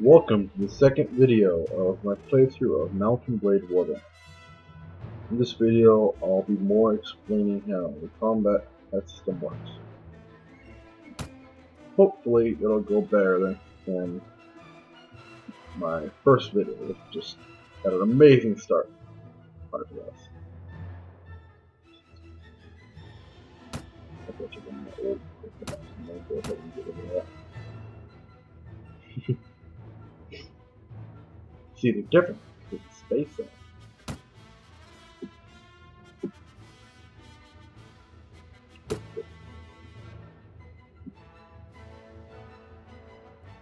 Welcome to the second video of my playthrough of Mountain Blade Warband. In this video, I'll be more explaining how the combat system works. Hopefully, it'll go better than my first video, which just had an amazing start. I bet you can go ahead and get rid of that. See the difference with the space zone.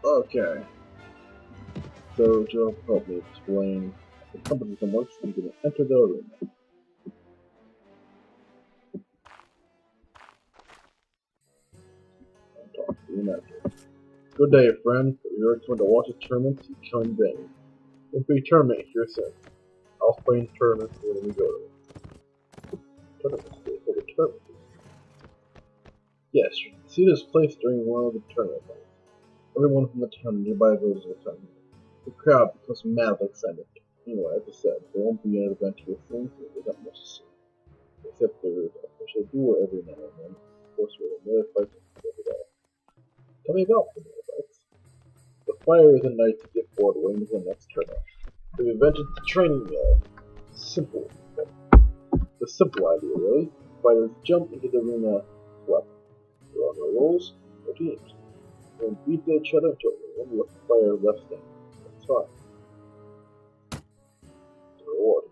Okay. So to help me explain how the company system works, I'm going to enter the arena. And talk to the manager. Good day, friend. If you're going to watch a tournament, you come in vain. There'll be a tournament here soon. I'll explain tournaments when we go to it. Tournaments? Yes, you can see this place during one of the tournament nights. Everyone from the town and nearby villages will come here. The crowd becomes madly excited. Anyway, as I said, there won't be an event here soon, so there's not much to see. Except there is a official duel every now and then. Of course, with another fight every day. Tell me about the melee fights. The fire is a night to get bored waiting for the next tournament. We've invented the training melee. Simple. The simple idea, really. Fighters jump into the arena with weapons. There are no rules, no teams. They beat each other until only one player left standing. That's fine. The reward.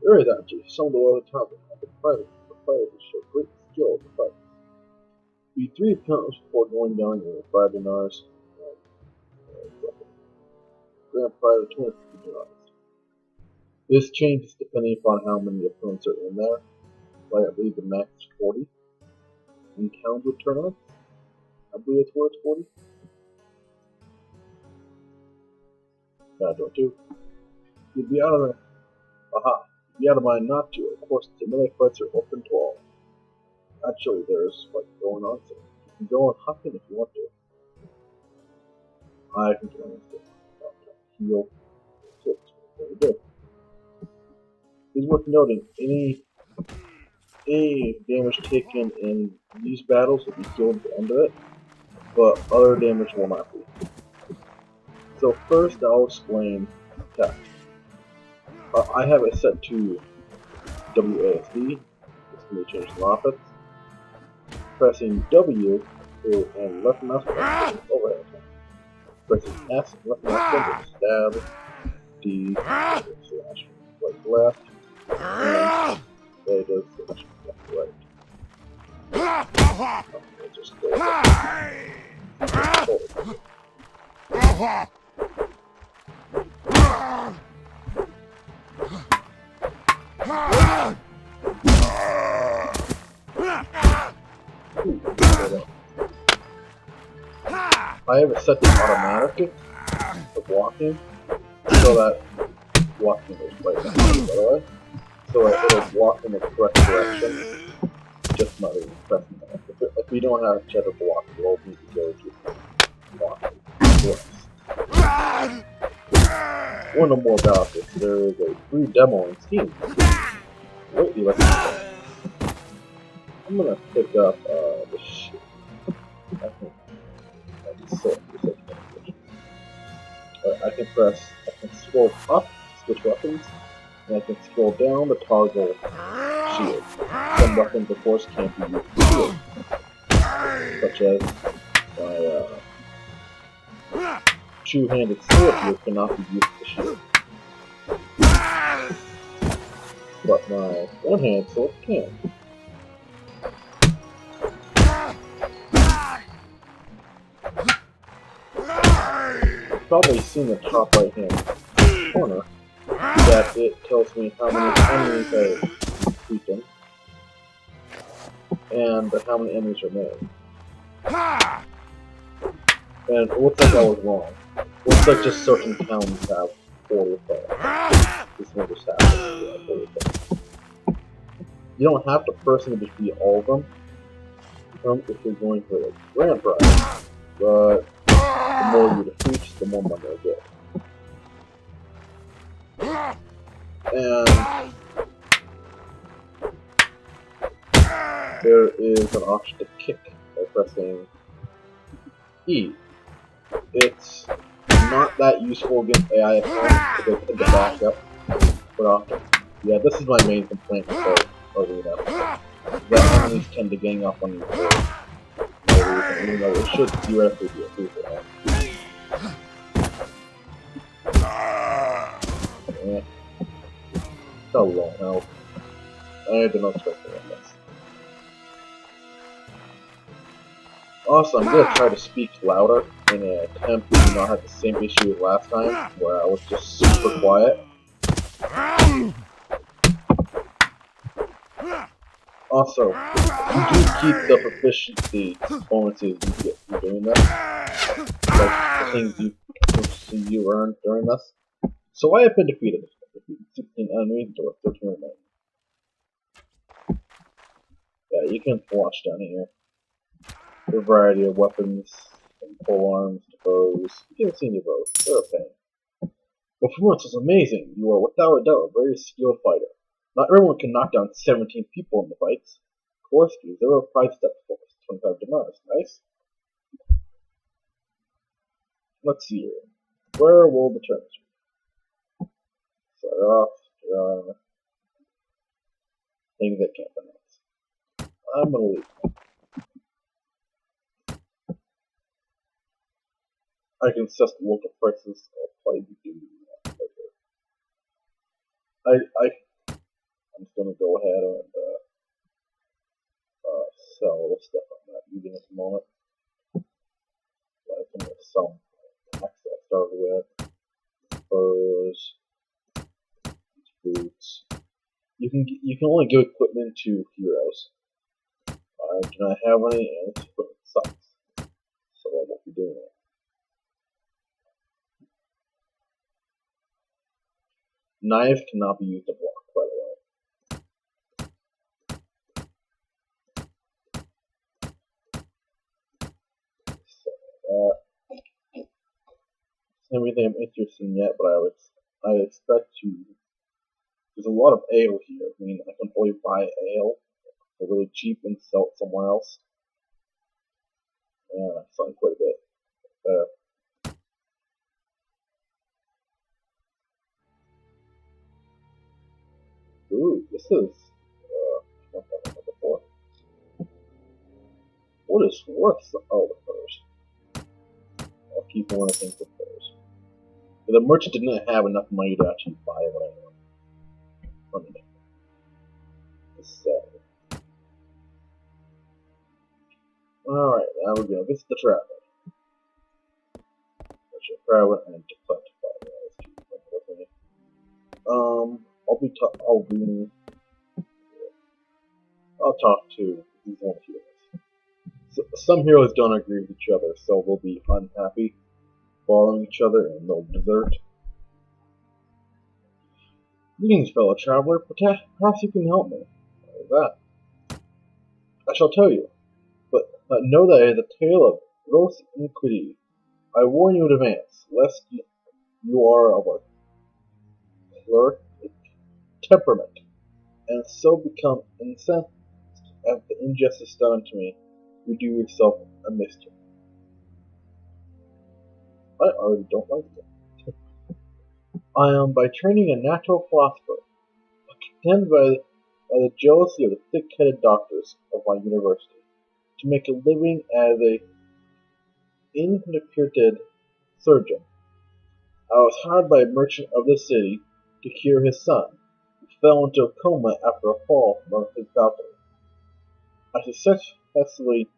There is actually some of the other talent have been private for players who show great skill in the fight. Beat 3 opponents before going down with 5 dinars and grand prize of 250 dinars. This changes depending upon how many opponents are in there. Like I believe the max is 40. In calendar tournaments, I believe it's worth 40. Yeah, I don't do. You'd be out of mind not to. Of course, the melee fights are open to all. Actually, there's what's going on, so you can go and hop in if you want to. I can join this. Heal. What we do. It's worth noting, any damage taken in these battles will be healed at the end of it, but other damage will not be. So first I'll explain attack. I have it set to WASD, it's going to change the offense. Pressing W and left mouse button is overhead attack. Pressing S and left mouse button is stab, D, slash right left, and there it is, slash left right. Okay, just go I have it set to automatic of walking, so that walking is right now, by the way. So it'll walk in the correct direction, just not even pressing that. If we don't have cheddar block, we'll need to go to walking. Yes. Want to know more about this? There is a free demo in Steam. Wait, you like I'm gonna pick up the shit. I think that's so I can scroll up, switch weapons, and I can scroll down to toggle shield. Some weapons, of course, can't be used with shield, such as my two-handed sword here cannot be used with shield, but my one-handed sword can. You've probably seen the top right-hand corner that it tells me how many enemies I've beaten and how many enemies remain. And it looks like I was wrong. It looks like just certain towns have 40 of them. This one just has 40 of them. You don't have to personally defeat all of them if you're going for the grand prize, but the more you defeat, the more money I get. And there is an option to kick by pressing E. It's not that useful against AI opponents because they tend to back up quite often. Yeah, this is my main complaint with the arena. That enemies tend to gang up on you for no reason, even though it should theoretically be a free for all. Eh, so low health. I did not expect to win this. Also, I'm gonna try to speak louder in an attempt to not have the same issue as last time, where I was just super quiet. Also, you do keep the proficiency bonuses you get from doing this, like the things you earn during this. So I have been defeated. I defeated 16 enemies or 13 remaining. Yeah, you can watch down here. A variety of weapons, from polearms to bows. You can see any of those. They're a pain. Performance is amazing. You are without a doubt a very skilled fighter. Not everyone can knock down 17 people in the fights. Of course, there are prize steps for us. 25 dinars. Nice. Let's see here. Where will the terms be? Start off. Things I can't pronounce. I'm gonna leave. I can assess the local prices. I'll probably do that later. I'm just gonna go ahead and sell the stuff I'm not using at the moment. I can sell packs that I started with. Furs, boots. You can only give equipment to heroes. I do not have any, and this equipment sucks. So I won't be doing it. Knives cannot be used to block, by the way. So everything I'm interested in yet, but I expect to. There's a lot of ale here. I mean, I can only buy ale for really cheap and sell it somewhere else. Yeah, selling quite a bit. Ooh, this is before. What is worth? Oh, the furs. I'll keep one of the things with furs. The merchant didn't have enough money to actually buy what I wanted. Alright, now we're gonna visit the traveler. Traveler and declare to fight. I'll talk to these one heroes. So, some heroes don't agree with each other, so they'll be unhappy following each other and they'll desert. Greetings, fellow traveler. Perhaps you can help me. What is that? I shall tell you, but know that it is a tale of gross iniquity. I warn you in advance, lest you are of a cleric temperament, and so become incensed at the injustice done to me. You do yourself a mischief. I already don't like it. I am by training a natural philosopher, condemned by the jealousy of the thick-headed doctors of my university to make a living as a incarcerated surgeon. I was hired by a merchant of the city to cure his son, who fell into a coma after a fall from his balcony. I successfully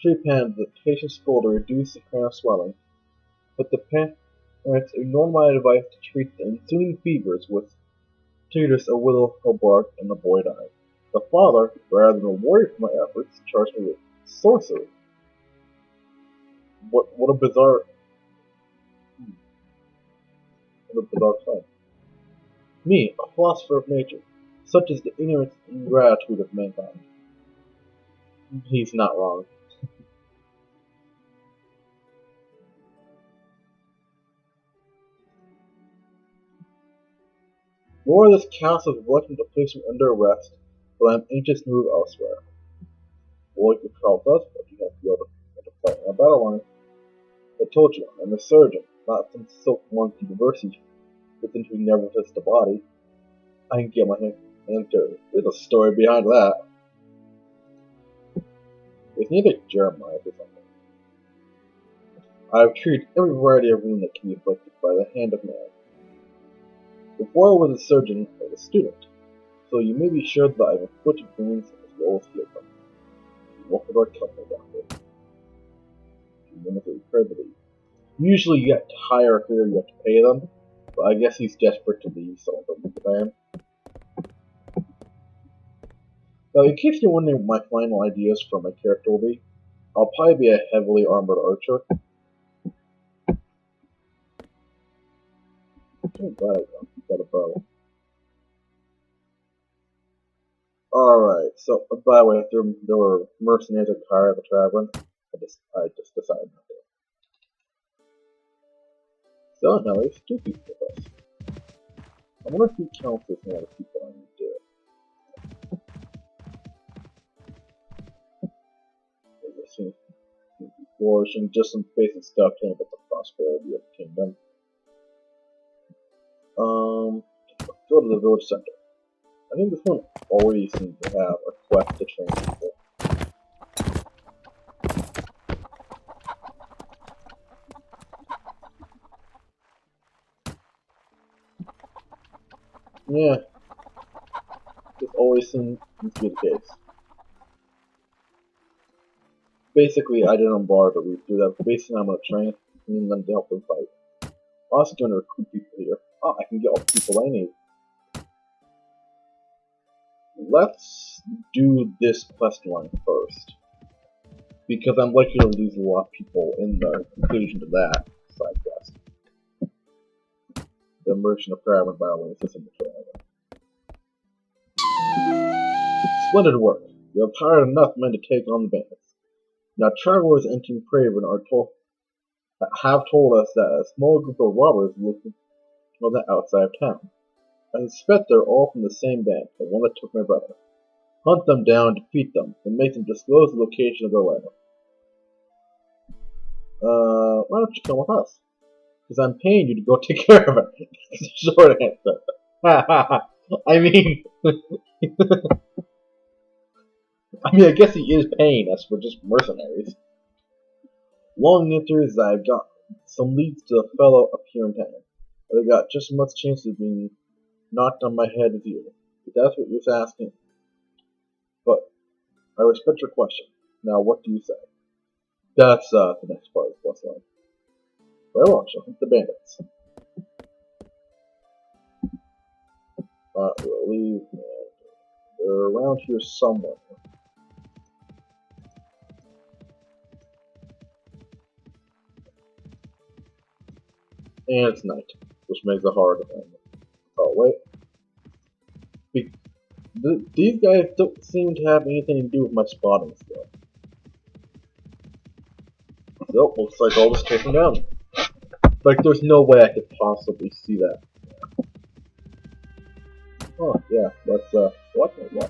trepanned the patient's skull to reduce the crown swelling, but the parents ignored my advice to treat the ensuing fevers with Titus a willow bark, and the boy died. The father, rather than reward for my efforts, charged me with sorcery. What a bizarre claim. Me, a philosopher of nature, such is the ignorance and ingratitude of mankind. He's not wrong. Before this council is reluctant to place me under arrest, but I am anxious to move elsewhere. Well, you proud us, but you have to go to fight in a battle line. I told you, I'm a surgeon, not some silk monkey diversity within who never touched the body. I can get my hands dirty. There's a story behind that. It's neither Jeremiah or something. I have treated every variety of wound that can be inflicted by the hand of man. Before I was a surgeon, I was a student, so you may be sure that I have inflicted wounds as well as healed them. What would our company doctor? Usually you have to hire a career, you have to pay them, but I guess he's desperate to leave, so I don't plan. Now, in case you're wondering what my final ideas for my character will be, I'll probably be a heavily armored archer. I'm glad I got a bow. Alright, so by the way, there were mercenaries at Kyra the Tavern. I just decided not to. So now there's 2 people with us. I wonder if he counts as one of the people I need to do it. Flourishing, just some basic stuff to about the prosperity of the kingdom. Go to the village center. I think this one already seems to have a quest to train people. Yeah, this always seems to be the case. Basically, I didn't bother to read through that. Basically, I'm going to train them to help them fight. I'm also going to recruit people here. Oh, I can get all the people I need. Let's do this quest line first, because I'm likely to lose a lot of people in the conclusion to that side quest. The Merchant of Caravan Battle System. Splendid work. You have hired enough men to take on the bandits. Now, travelers entering Craven have told us that a small group of robbers looking on the outside of town. I suspect they're all from the same band, the one that took my brother. Hunt them down, defeat them, and make them disclose the location of their lair. Why don't you come with us? Because I'm paying you to go take care of it. That's the short answer. I mean, I guess he is paying us for just mercenaries. Long answer is that I've got some leads to a fellow up here in town, but I got just as much chance of being knocked on my head as you. If that's what you're asking. But I respect your question. Now, what do you say? That's the next part of the quest line. Very well, shall hunt the bandits. We'll leave. They're around here somewhere. And it's night, which makes it hard to find them. Oh, wait. These guys don't seem to have anything to do with my spotting skill. So, looks like I'll just take them down. Like, there's no way I could possibly see that. Oh, yeah, let's, what? I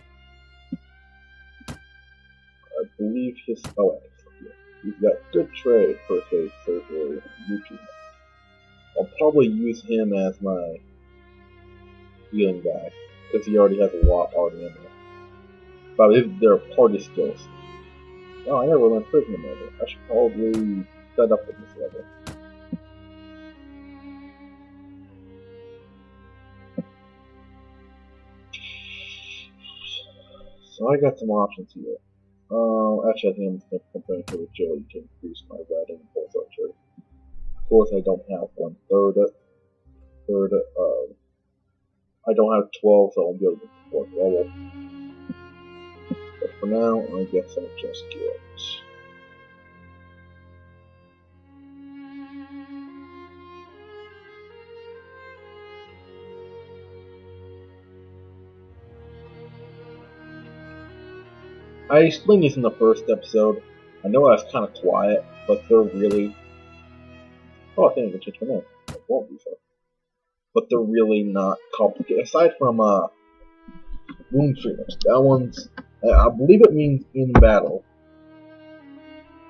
believe his, oh, he's got good trade, first aid, surgery, and YouTube. I'll probably use him as my healing guy, because he already has a lot already in there. But they're party skills. Oh, I never learned prison level. I should probably set up with this level. So I got some options here. Actually I think I'm just going to compare to agility to increase my riding and pulse archery. Of course I don't have 1/3. I don't have 12, so I won't be able to get the 4th level. But for now, I guess I'll just get... I explained this in the first episode. I know I was kind of quiet, but they're really... Oh, I think I can change my name. It won't be so. but they're really not complicated. Aside from wound treatment, that one's I believe it means in battle.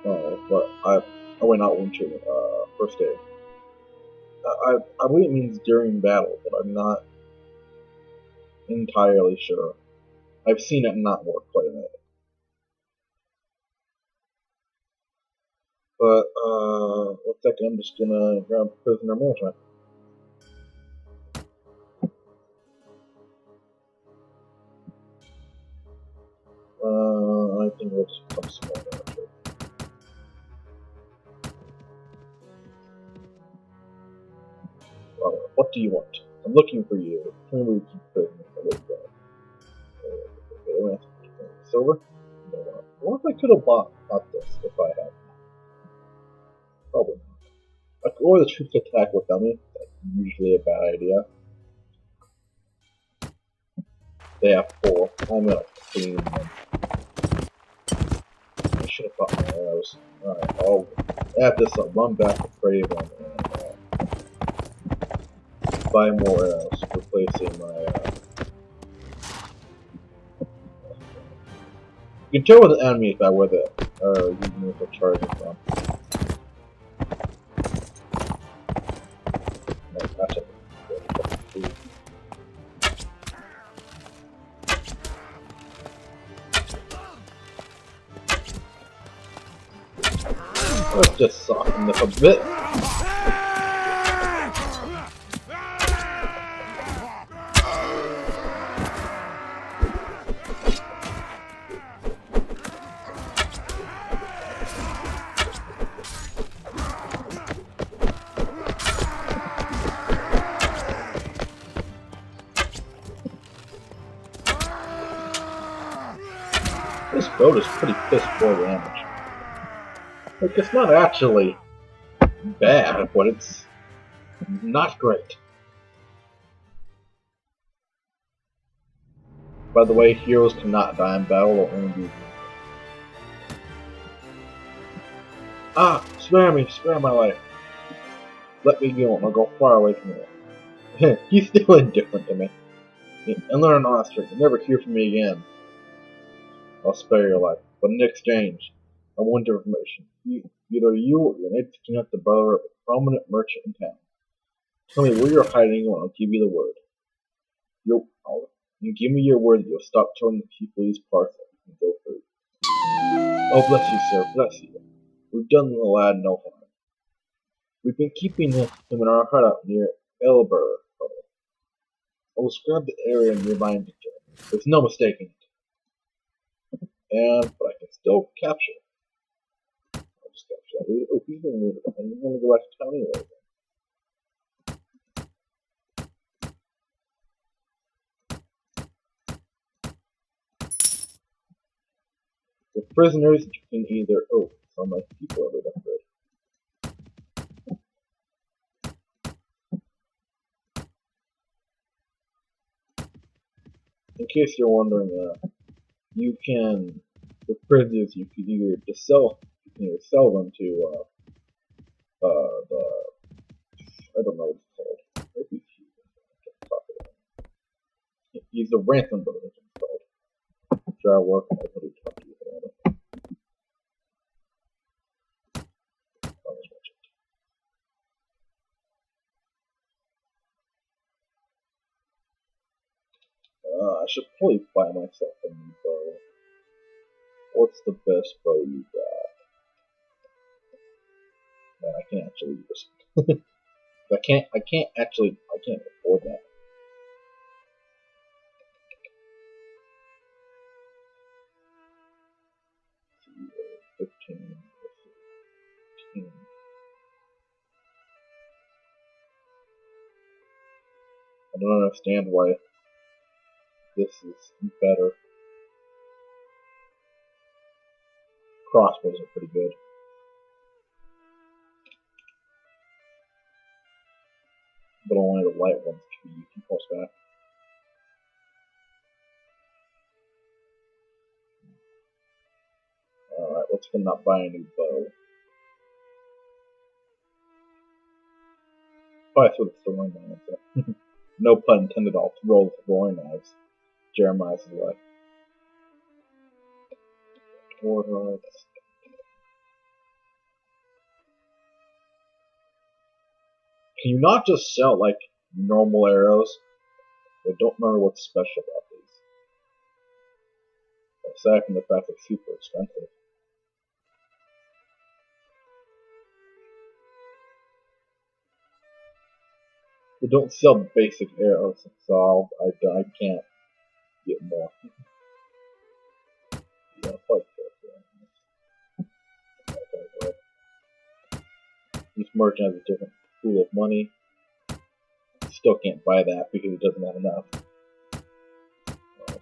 But oh wait, not wound treatment. First aid. I believe it means during battle, but I'm not entirely sure. I've seen it not work quite a bit. But, one second, I'm just gonna grab prisoner management. I think we'll just become small actually. What do you want? I'm looking for you. Tell me where you keep prisoners. I live there. Silver? No. What if I could have bought this if I had? Probably not. Like, or the troops attack with dummy. That's usually a bad idea. They have 4. I'm gonna clean them. I should have bought my arrows. Alright, I'll add this up, run back to Craven and buy more arrows, replacing my You can tell with an enemy if I were the using it for charging from. Let's just soften this a bit. This boat is pretty piss poor damage. Like, it's not actually bad, but it's not great. By the way, heroes cannot die in battle or only be. Ah! Spare my life. Let me go, I'll go far away from you. He's still indifferent to me. And learn honestly, you'll never hear from me again. I'll spare your life, but in exchange, I want information. Either you or your neighbors connect the brother of a prominent merchant in town. Tell me where you're hiding and I'll give you the word. And give me your word that you'll stop telling the people these parts and go free. Oh, bless you, sir, bless you. We've done the lad no harm. We've been keeping him in our hideout near Elber. I will describe the area nearby in detail. There's no mistaking it. But I can still capture it. I'll just capture that. Oh, he's gonna move it. And he's gonna go back to town anyway. With prisoners, you can either. Oh, some of my people are right up there. In case you're wondering, you can, with prisoners, you can either sell them to the, I don't know what it's called. Maybe talk about it. He's the ransom brother, it's called. Try to work. I really talk to you about it. I should probably buy myself a new bow. What's the best bow you got? Man, I can't actually use it. I can't afford that. $15, $15. I don't understand why this is better. Crossbows are pretty good. But only the light ones can be used in horseback. Alright, let's go not buy a new bow. Probably throw the throwing knives. No pun intended, I'll throw the throwing knives. Jeremiah's way. Warheads. Can you not just sell, like, normal arrows? I don't remember what's special about these. Aside from the fact they're super expensive. They don't sell basic arrows, so I can't get more. Yeah, quite fair. Each merchant has a different pool of money. Still can't buy that because it doesn't have enough.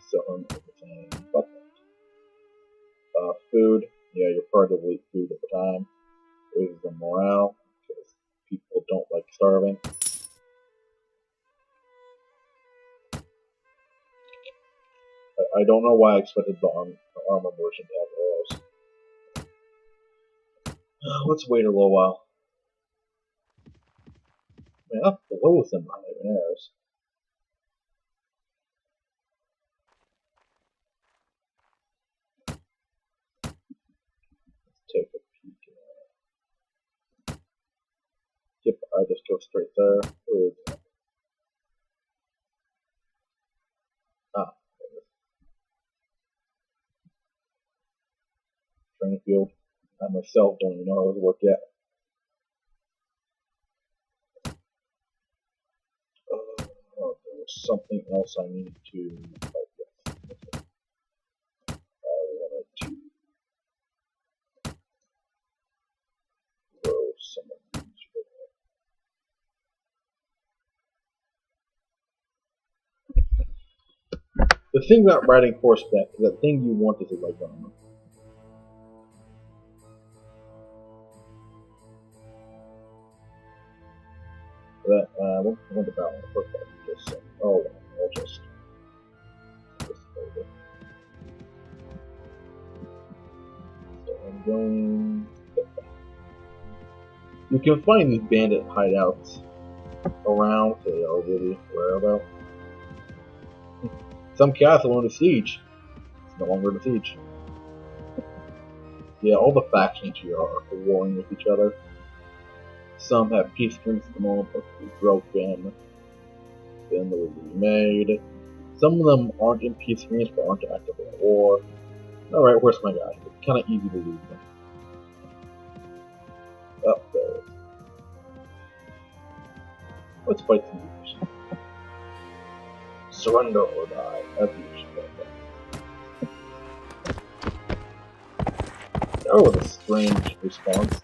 Sell him everything but that. Food. Yeah, you're part of elite food at the time. Raises the morale because people don't like starving. I don't know why I expected the armor merchant to have arrows. Let's wait a little while. Man, up below them not having arrows. Let's take a peek. Yep, I just go straight there. Where is it? Ah, training field. I myself don't even know how it would work yet. Oh, there was something else I need to help with. I wanted to grow some of these. The thing about riding horseback is that thing you want is a leg armor. But I won't think about it. Horseback. Just oh, I'll just over. So I'm going. You can find these bandit hideouts around. They are really rare though. Some castle under siege. It's no longer under siege. Yeah, all the factions here are warring with each other. Some have peace agreements at the moment, but they're broken. Then they will be remade. Some of them aren't in peace agreements, but aren't actively at war. Alright, where's my guy? It's kind of easy to lose them. Oh, there it is. Let's fight some leaders. Surrender or die, as usual. Oh, what a strange response.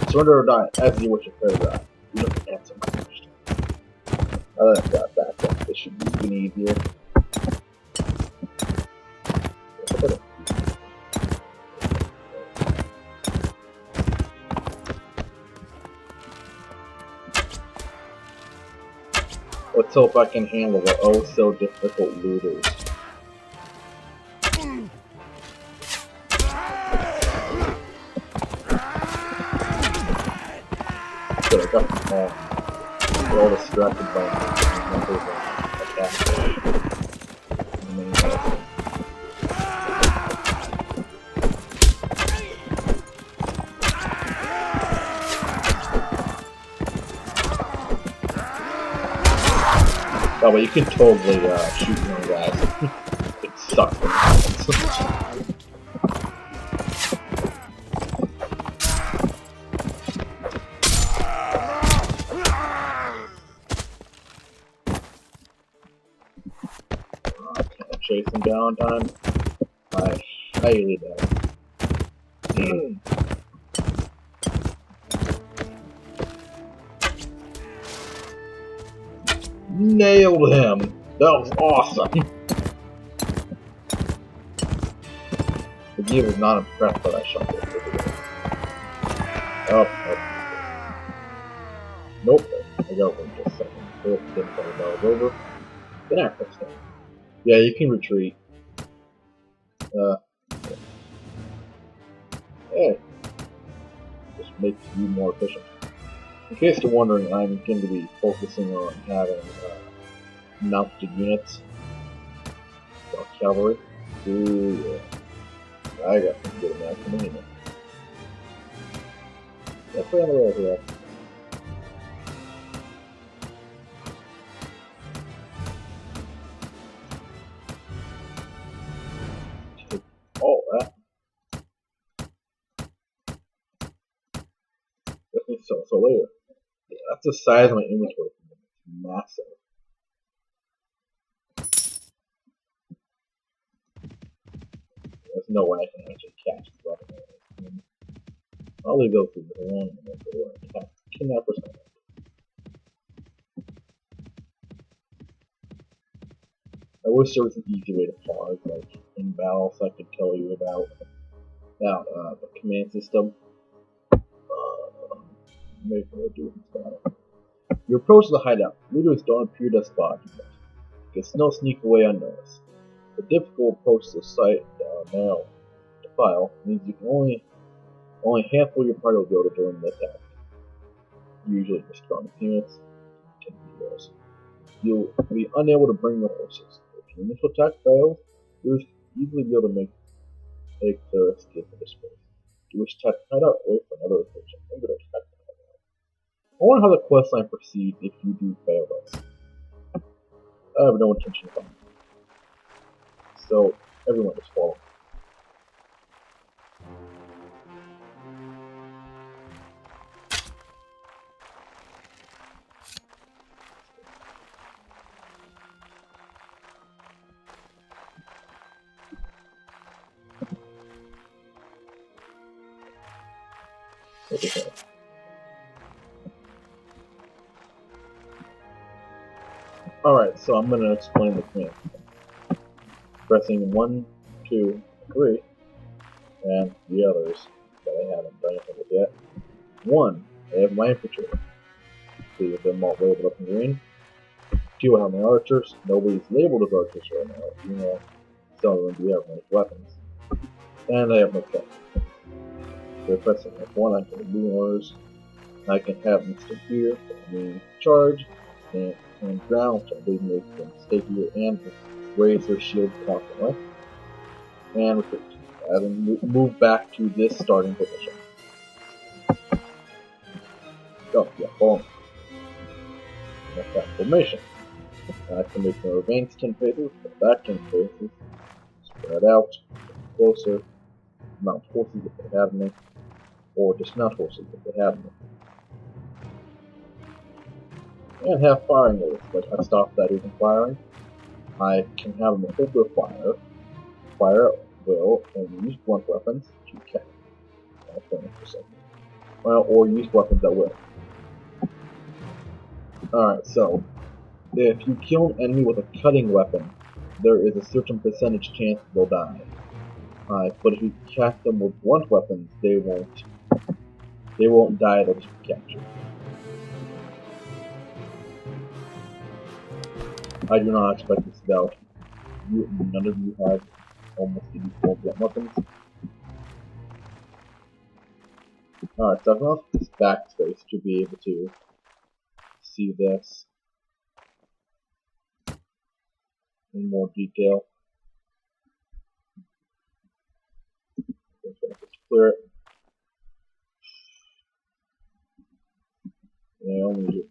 Surrender or die, as you wish your fair die. You don't answer my question. I like that back up. This should be even easier. Let's hope I can handle the oh so difficult looters. So I got them all. They're all distracted by numbers of attacks. Oh, but you can totally shoot your own guys. It sucks when it happens. Can't chase them down time. I highly doubt. Nailed him! That was awesome! The game was not impressed by that shot. Oh, nope. I got one just a second. Didn't think that was over. Then I pressed it. Yeah, you can retreat. Hey. Just makes you more efficient. In case you're wondering, I'm going to be focusing on having mounted units, so cavalry. Ooh, yeah. I got some good amounts of money. That's the other way here. Take all that. Let me sell so later. Yeah, that's the size of my inventory. It's massive. There's no way I can actually catch this weapon. I'll leave those things alone and then go and attack kidnappers. I wish there was an easy way to pause, like in battle, so I could tell you about the command system. Maybe I'll do it in battle. You approach the hideout. Leaders don't appear to spot you yet. You can still sneak away unnoticed. The difficult approach to the site narrow defile means you can only half of your party will be able to join the attack. Usually your strongest units can be yours. You'll be unable to bring your horses. If your initial attack fails, you'll easily be able to make a clear escape into space. You wish to hideout away for another occasion. I'm going to attack the hideout. I wonder how the questline proceeds if you do fail this. I have no intention of it. So, everyone just follow. Okay. Alright, so I'm going to explain the command. Pressing 1, 2, 3, and the others that I haven't done anything with yet. 1, I have my infantry. 2 of them all labeled up in green. 2, I have my archers. Nobody's labeled as archers right now, even though some of them do have nice weapons. And I have my tank. So pressing F1, I can do moving orders. I can have them stick here, and charge, and ground, which I believe makes them stay here and raise their shield constantly. And retreat. And then move back to this starting position. Oh, yeah, boom. That's that formation. And I can make my advanced 10 paces, the back 10 paces, spread out, closer, mount horses if they have me, or dismount horses if they have me. And have firing orders, like I stop that even firing. I can have them hold their fire will, and use blunt weapons to catch. Well, or use weapons at will. Alright, so if you kill an enemy with a cutting weapon, there is a certain percentage chance they'll die. But if you catch them with blunt weapons, they won't die, they'll just be captured. I do not expect this though. None of you have almost any full blunt weapons. Alright, so I've got this backspace to be able to see this in more detail. Just clear it. Yeah, only do.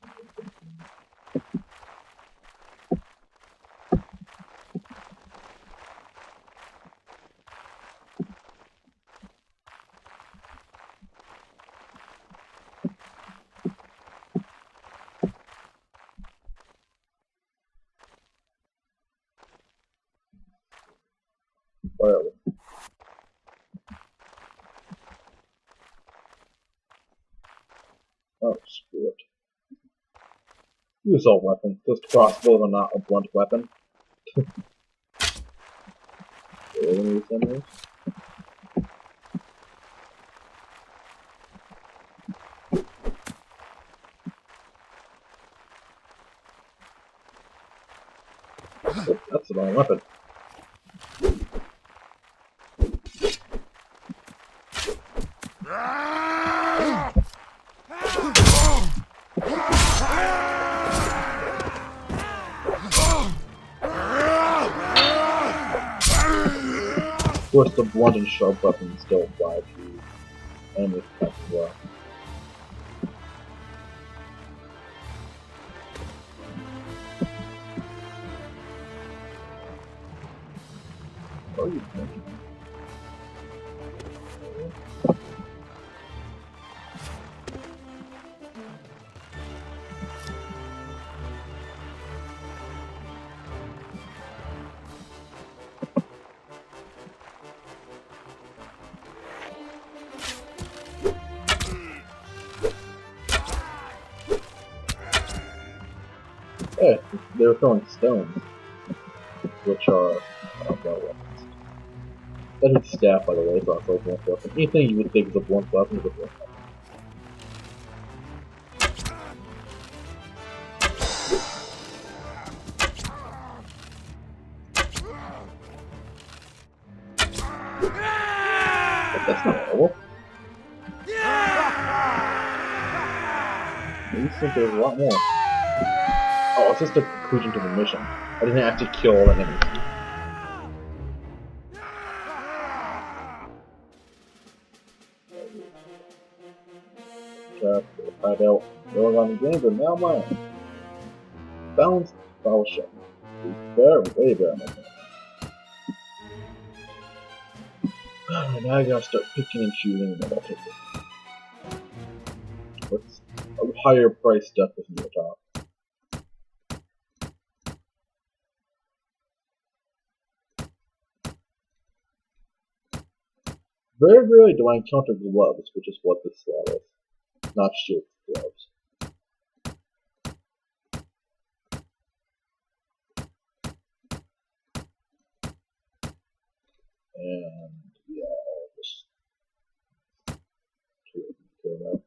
Whatever. Oh, screw it. Use all weapons. Those crossbows are not a blunt weapon. Oh, that's the wrong weapon. course, the blunt and sharp weapons still apply to enemy attacks as well. What are you thinking? Hey, they were throwing stones, which are blunt weapons. That is staff, by the way, is also a blunt weapon. Anything you would think is a blunt weapon is a blunt weapon. But that's not horrible. You think there's a lot more. Oh, it's just a conclusion to the mission. I didn't actually kill all the enemies. Find out going on the games are now mine. Balanced fellowship. Very, way better than that. Now I gotta start picking and choosing what I'll take. What's a higher price stuff is near the top. Very rarely do I encounter gloves, which is what this slot is. Not shields, gloves. And yeah, I'll just kill that.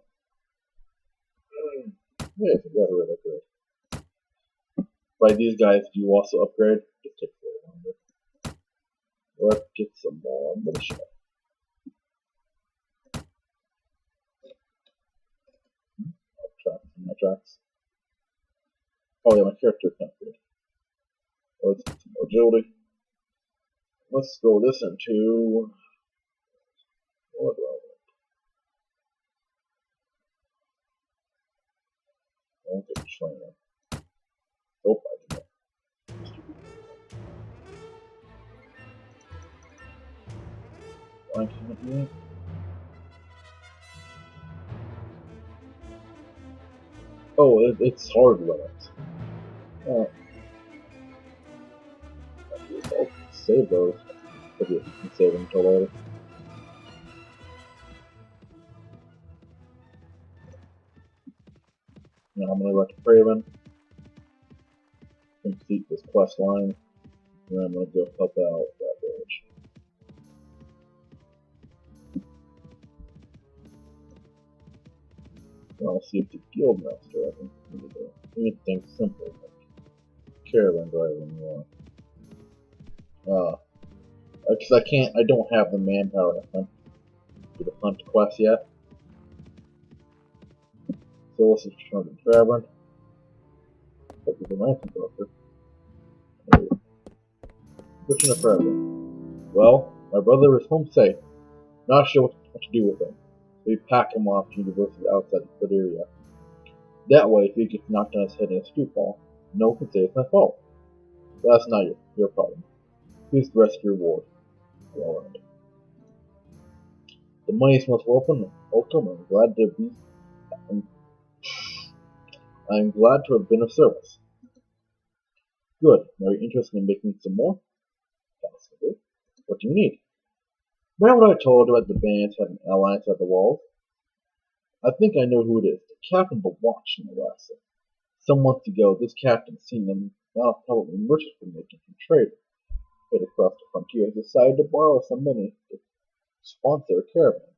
Yeah, it's a better upgrade. By these guys, do you also upgrade? Just takes a little longer. Let's get some more militia. My tracks. Oh yeah, my character's not good. Let's get some more agility. Let's throw this into what do I want? I want to trainer. Oh, I can. Why can't I do it? Oh, it's hard limits. Oh, I'll save those. Maybe you can save them until later. Now I'm gonna go to Craven, complete this quest line, and then I'm gonna go help out that village. And I'll see if the guildmaster I think we need to do anything simple like caravan driving or because I don't have the manpower to hunt do the hunt quest yet. So let's just turn to the tavern. Hope you can ransom broker. Switching to tavern. Well, my brother is home safe. Not sure what to do with him. We pack him off to university outside the area. That way, if he gets knocked on his head in a street ball, no one can say it's my fault. But that's not your problem. Please rest your reward. Well earned. The money is most welcome. I'm glad to be. I'm glad to have been of service. Good. Are you interested in making some more? Possibly. What do you need? Remember what I told you about the bands having alliance at the walls? I think I know who it is. The captain of the watch in the west. Some months ago, this captain, seeing them now probably merchants were making from trade across the frontier, decided to borrow some money to sponsor a caravan.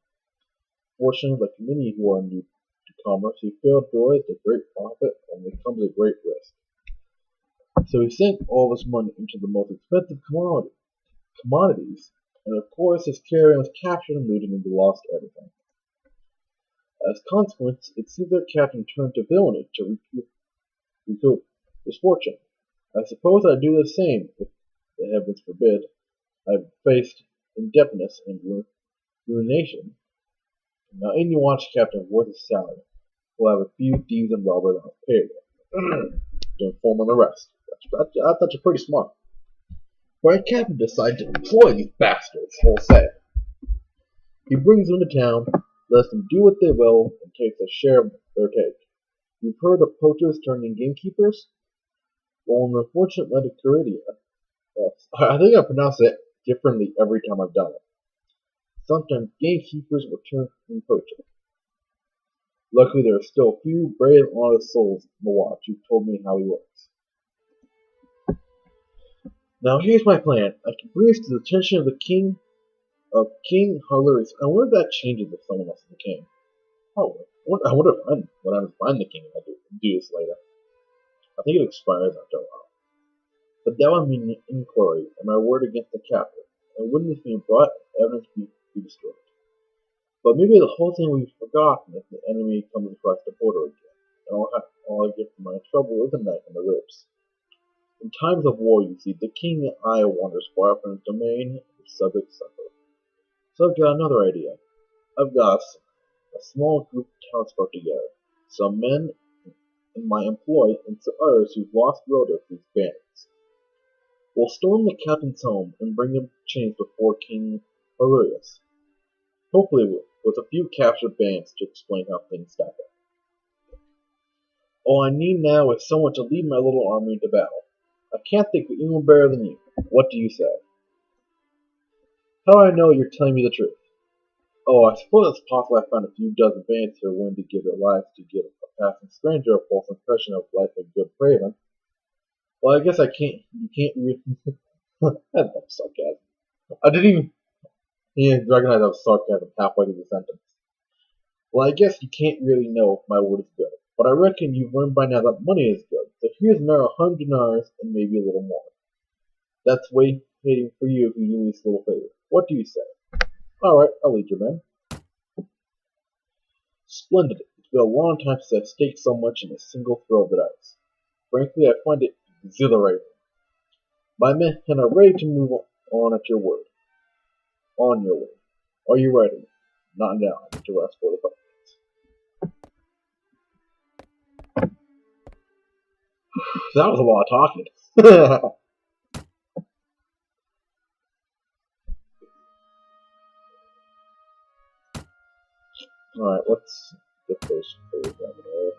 Fortunately, like many who are new to commerce, he failed to realize the great profit only comes at great risk. So he sank all of his money into the most expensive commodities, and of course his caravan was captured and looted and he lost everything. As a consequence, it seems their captain turned to villainy to recoup his fortune. I suppose I'd do the same if the heavens forbid I faced indebtedness and ruination. Now, in your watch, Captain, worth his salary. We'll have a few thieves and robbers on his payroll to inform on the rest. I thought you're pretty smart. But Captain decided to employ these bastards wholesale. He brings them to town, lets them do what they will, and takes a share of their take. You've heard of poachers turning gamekeepers? Well, in the unfortunate land of Caridia, I think I pronounce it differently every time I've done it. Sometimes gamekeepers will turn from poachers. Luckily, there are still a few brave, honest souls in the watch who've told me how he works. Now, here's my plan. I can bring this to the attention of King Halurius. I wonder if that changes if someone else is the king. Oh, I wonder if when I'm the king, I do this later. I think it expires after a while. But that would mean an inquiry and my word against the captain, and witness being brought and evidence be destroyed. But maybe the whole thing will be forgotten if the enemy comes across the border again, and all I get for my trouble is a knife in the ribs. In times of war, you see, the king eye wanders far from his domain, and his subjects suffer. So I've got another idea. I've got a small group of townsfolk together, some men in my employ and some others who've lost relatives to these bandits. We'll storm the captain's home and bring him chains before King Valerius. Hopefully with a few captured bands to explain how things happened. All I need now is someone to lead my little army into battle. I can't think of anyone better than you. What do you say? How do I know you're telling me the truth? Oh, I suppose it's possible I found a few dozen bandits who are willing to give their lives to give a passing stranger a false impression of life and good craven. Well, I guess you can't really... That's sarcasm. I didn't even recognize that was sarcasm halfway through the sentence. Well, I guess you can't really know if my word is good. But I reckon you've learned by now that money is good. So here's another 100 dinars and maybe a little more. That's waiting for you if you do me this little favor. What do you say? Alright, I'll lead your men. Splendid. It's been a long time since I've staked so much in a single throw of the dice. Frankly, I find it exhilarating. My men are ready to move on at your word. On your word. Are you ready? Not now. I need to rest for the fight. That was a lot of talking. Alright, let's get those figures out of there.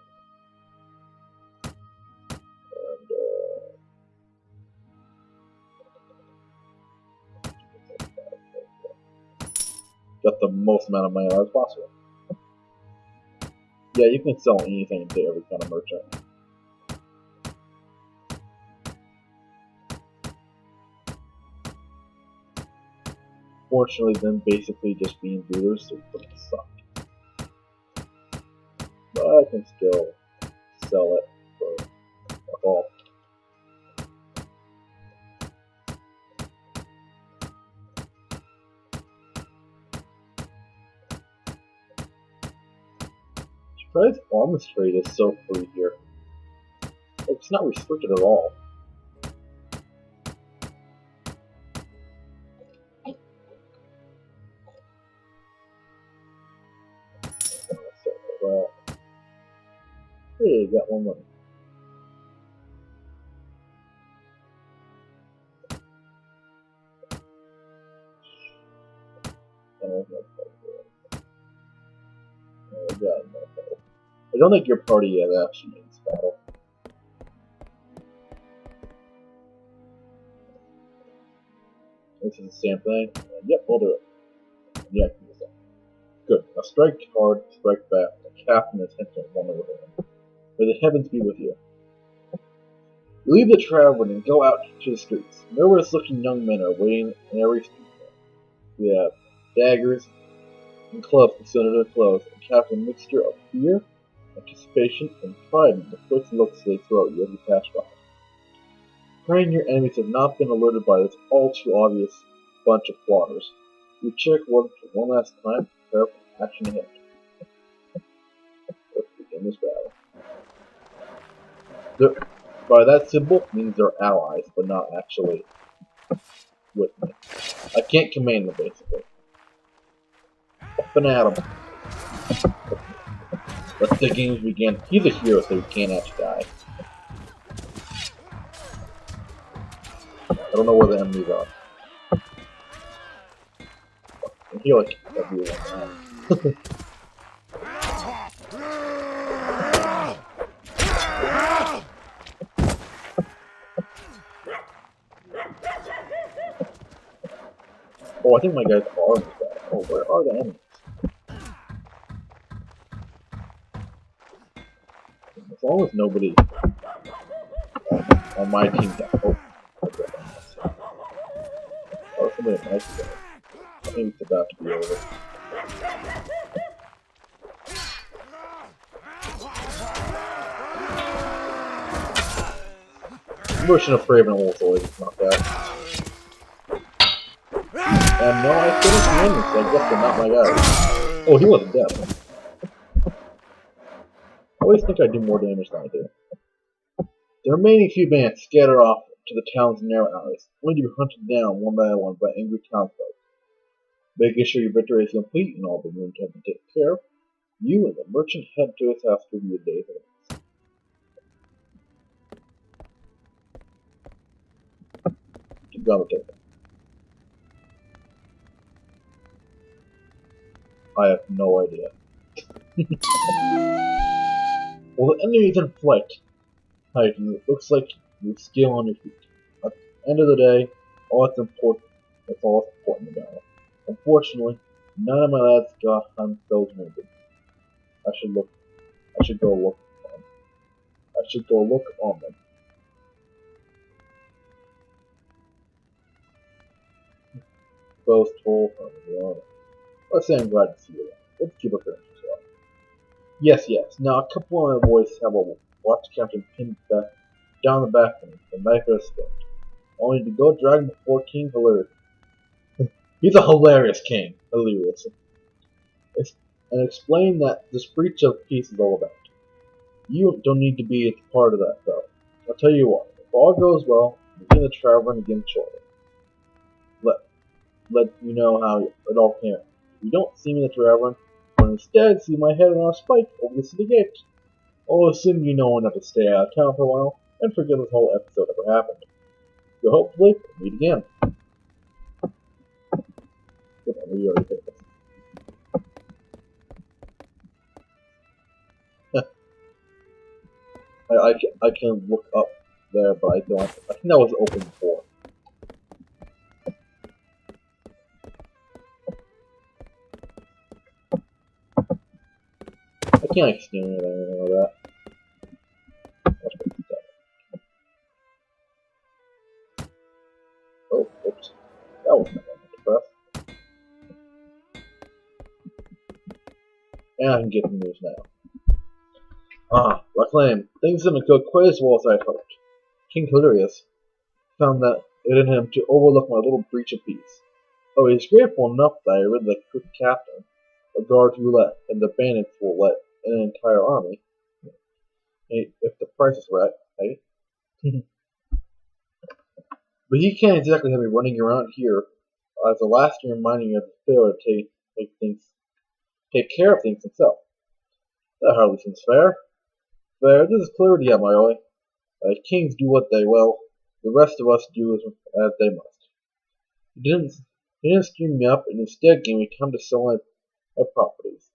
Got the most amount of money as possible. Yeah, you can sell anything to every kind of merchant. Fortunately, them basically just being dealers, so it doesn't suck. But I can still sell it for a haul. Surprised arms trade is so free here. It's not restricted at all. Hey, got one money. I don't think your party has actually in this battle. This is the same thing. Yep, we'll do it. Yeah, good. Now strike hard, strike fast. The captain is hinting one over him. May the heavens be with you. You leave the tavern and go out to the streets. Nervous-looking young men are waiting in every street. We have daggers and clubs concealed under their clothes, and cast a mixture of fear, anticipation, and pride in the quick looks they throw at you as you pass by. Praying your enemies have not been alerted by this all too obvious bunch of plotters. You check one last time, prepare for action ahead. Let's begin this battle. By that symbol means they're allies, but not actually with me. I can't command them, basically. Up and at him. Let the games begin. He's a hero, so he can't actually die. I don't know where the enemies are. I feel like everyone now. Oh, I think my guy's arm is back. Oh, where are the enemies? As long as nobody on my team dies. Oh, okay. Oh, somebody might die. I think it's about to be over. Version of Craven was always not bad. And no, I finished the ending, so I guess they're not my guys. Oh, he wasn't dead. I always think I do more damage than I do. The remaining few bands scatter off to the town's narrow alleys, only to be hunted down one by one by angry townsfolk. Making sure your victory is complete and all the rooms have been taken care of, you and the merchant head to his house to review the day's events. Keep on the table. I have no idea. Well, the enemy is in flight. Titan, it looks like you skill on your feet. At the end of the day, that's all that's important about it. Unfortunately, none of my lads got on those wounded. I should look I should go look on I should go look on them. Both told from the honor. Let's say I'm glad to see you. Let's keep up appearances well. Yes, yes. Now a couple of my boys have a watch captain pinned back down the back of me, the knife at his throat. Only to go drag him before King Hilarious. He's a hilarious king. Hilarious. And explain that this breach of peace is all about. You don't need to be a part of that, though. I'll tell you what, if all goes well, we'll be in the tavern again shortly. Let you know how it all came out. If you don't see me in the tavern, but instead see my head on a spike over the city gate, I'll assume you know enough to stay out of town for a while and forget this whole episode ever happened. So hopefully, we'll meet again. Come on, we already did this. I can look up there, but I don't. I think that was open before. I can't explain it or anything like that. Oh, oops. That was not meant to press. And I can get the news now. Ah, Reclaim. Things didn't go quite as well as I hoped. King Hilarious found that it in him to overlook my little breach of peace. Oh, he's grateful enough that I rid the crooked captain, a guard who left, and the bandits will let in an entire army. If the price is right, right? But he can't exactly have me running around here as a last reminding me of the failure to take care of things himself. That hardly seems fair. Fair, this is clarity, my boy. Kings do what they will. The rest of us do as they must. He didn't scream me up and instead gave me time to sell my properties.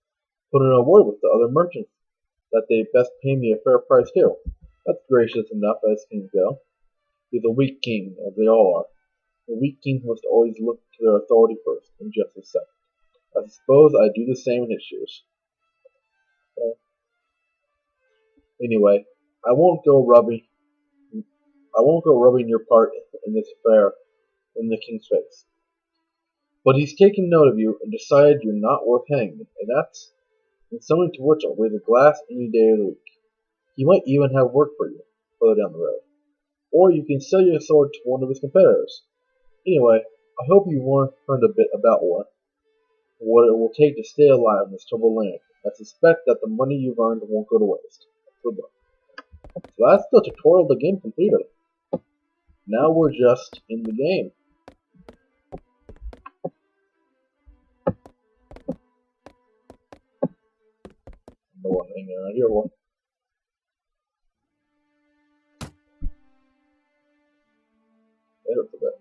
Put in a word with the other merchants that they best pay me a fair price too. That's gracious enough as kings go. He's a weak king, as they all are. The weak kings must always look to their authority first, and justice second. I suppose I do the same in his shoes. Anyway, I won't go rubbing your part in this affair in the king's face. But he's taken note of you and decided you're not worth hanging, and something to which I'll raise a glass any day of the week. He might even have work for you further down the road. Or you can sell your sword to one of his competitors. Anyway, I hope you've learned a bit about what it will take to stay alive in this troubled land. I suspect that the money you've earned won't go to waste. Good luck. So that's the tutorial of the game completed. Now we're just in the game. No one hanging around here. Well, that hurts a bit.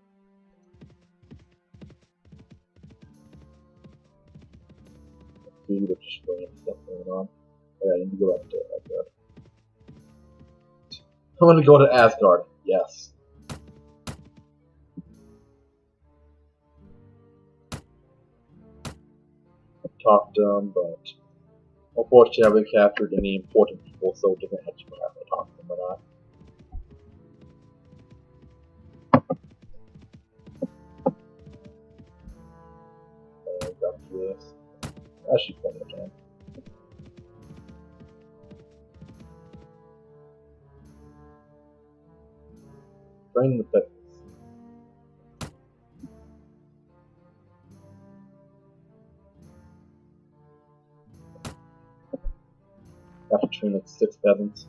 Food of just random stuff going on. Alright, I need to go back to Asgard. I'm gonna go to Asgard. Yes. Talked to them, but unfortunately I haven't captured any important people, so it doesn't actually matter if I talk to them or not. Got through this. Actually, plenty of time. Train the fitness. Have to train like 6 peasants.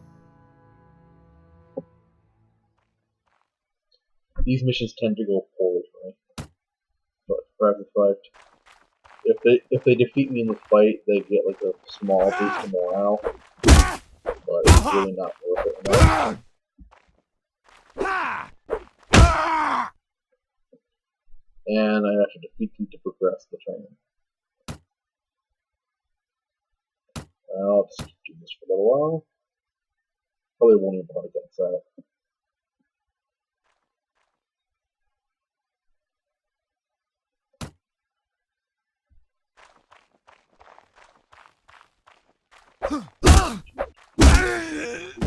These missions tend to go poorly for me. But private fight. If they defeat me in the fight, they get like a small boost of morale. But it's really not worth it enough. And I have to defeat them to progress the training. I'll just do this for a little while. Probably won't even want to get inside.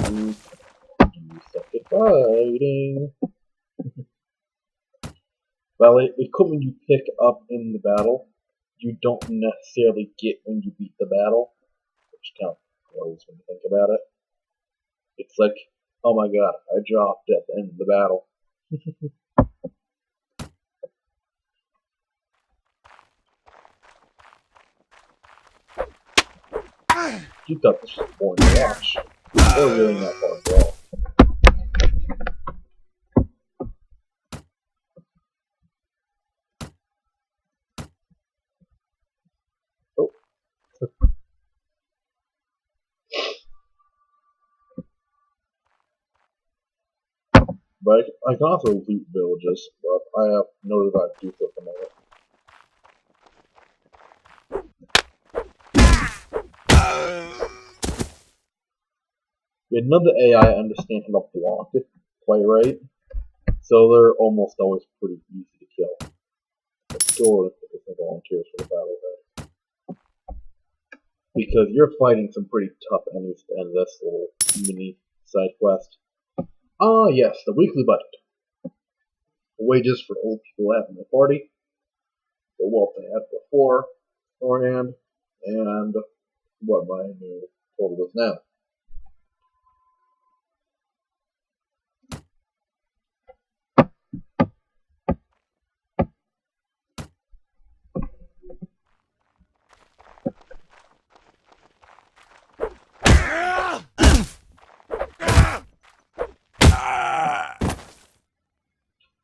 You suck at fighting. Well, equipment you pick up in the battle, you don't necessarily get when you beat the battle, which kind of blows when you think about it. It's like, oh my god, I dropped at the end of the battle. You thought this was boring to watch. They're really not fun at all. Oh. But I can also loot villages, but I have no desire to do so at the moment. Yeah, none of the AI understand how to block it quite right, so they're almost always pretty easy to kill. But still, it's some volunteers for the battle there. Because you're fighting some pretty tough enemies to end this little mini side quest. Ah, yes, the weekly budget. Wages for old people having a party, the wealth they had beforehand, and what my new total is now.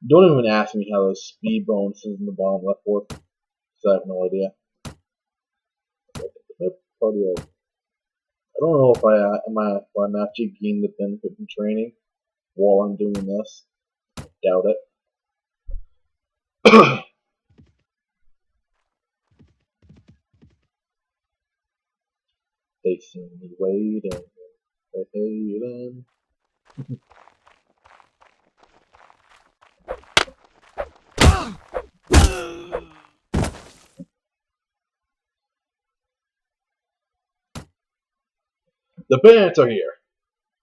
Don't even ask me how those speed bonuses in the bottom left work, because I have no idea. I don't know if I'm actually getting the benefit from training while I'm doing this. I doubt it. They see me waiting, waiting. The bandits are here.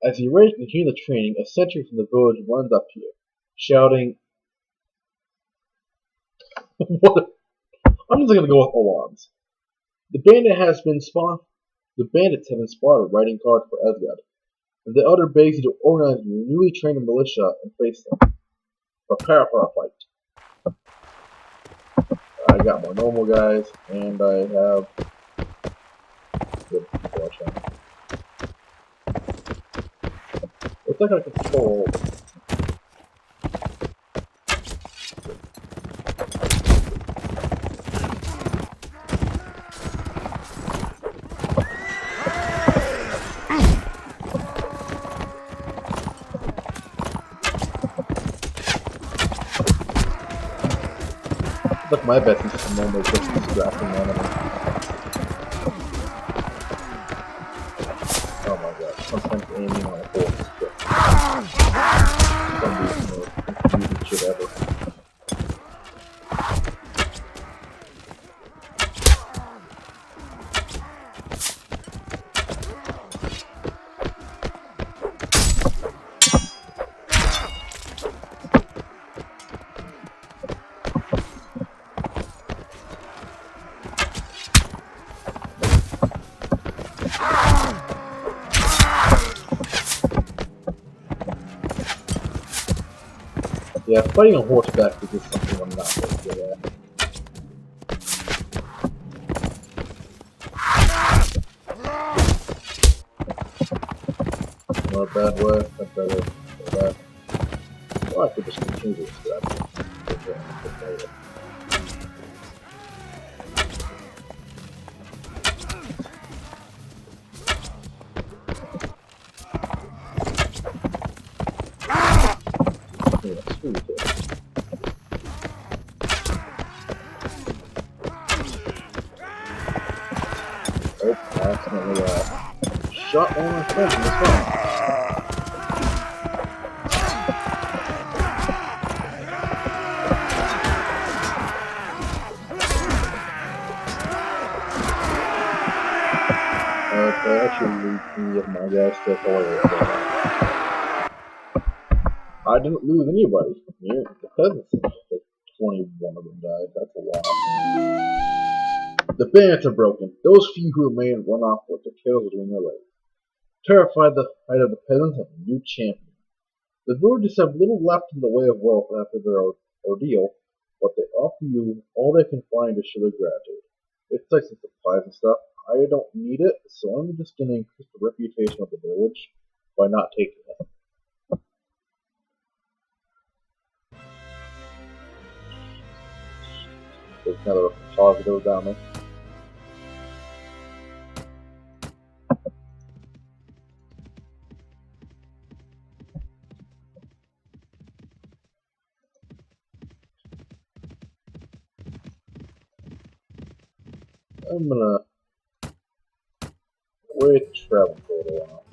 As you race and continue the training, a sentry from the village runs up to you, shouting, "What? I'm just gonna go with alarms. The bandits have been spotted riding cards for Asgard, and the other begs you to organize your newly trained militia and face them. Prepare for a fight." I got more normal guys, and I have good people I train. Looks like I can control. Look, my bet is just normal just distracting enemy. Oh my god, sometimes aiming on a horse is just some of the most confusing shit ever. Yeah, fighting on horseback is just something I'm not very good at. Not a bad way, not better, not bad. Well, I could just continue to scrap it. Yeah, screw it. Oh, I accidentally shot one of my friends in the phone. That actually leads me of my guys to hilarious. I didn't lose anybody. Yeah, the peasants, like 21 of them died. That's a lot. The bandits are broken. Those few who remain run off with their tails between their legs. Terrified the fight of the peasants and a new champion. The villagers have little left in the way of wealth after their ordeal, but they offer you all they can find to show their gratitude. It's like some supplies and stuff. I don't need it, so I'm just going to increase the reputation of the village by not taking it. There's another positive down there. I'm gonna wait to travel for a little while.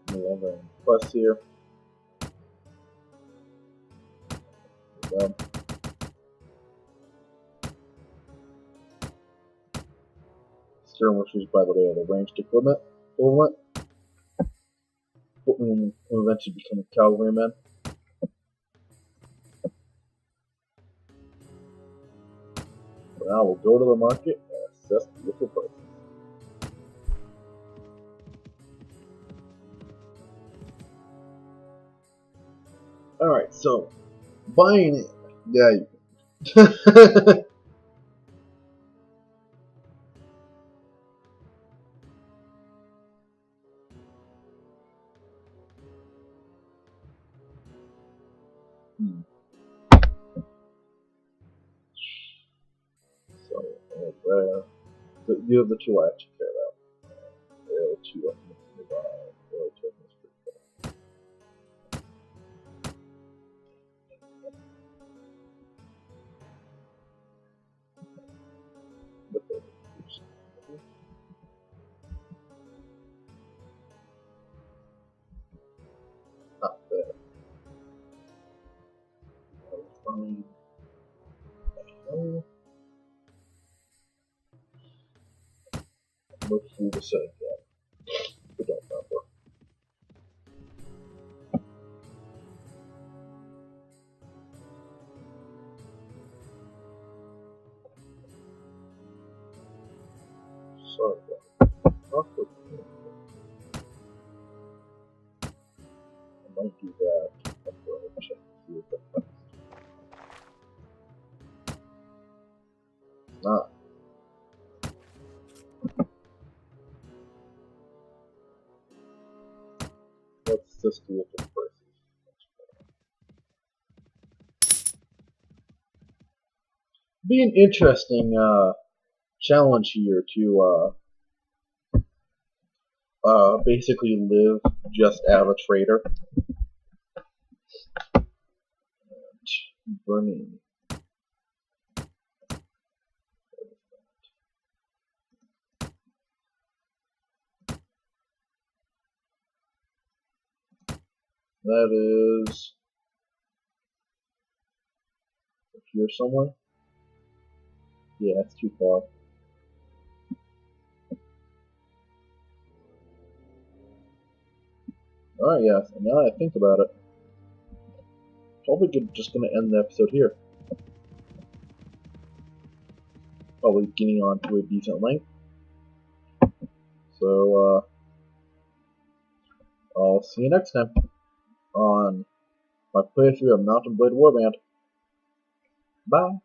Another quest here. Skirmishers, by the way, are the ranged equipment. Will eventually become a cavalryman. For now, we'll go to the market and assess the local prices. Alright, so, buying it. Yeah, So, there. These are the two I have to care about. The other two I can buy. The other two I can pretty cool. But they're not bad. Fine. Look through the setting tab. We don't remember. Sorry, awkward. I might do that. After I check to see if that works. It's not. Let's just do it for prices. Be an interesting challenge here to basically live just as a trader. Burning. That is here somewhere. Yeah, it's too far. Alright, yeah, so now that I think about it, probably just gonna end the episode here. Probably getting on to a decent length. So, I'll see you next time on my playthrough of Mountain Blade Warband. Bye!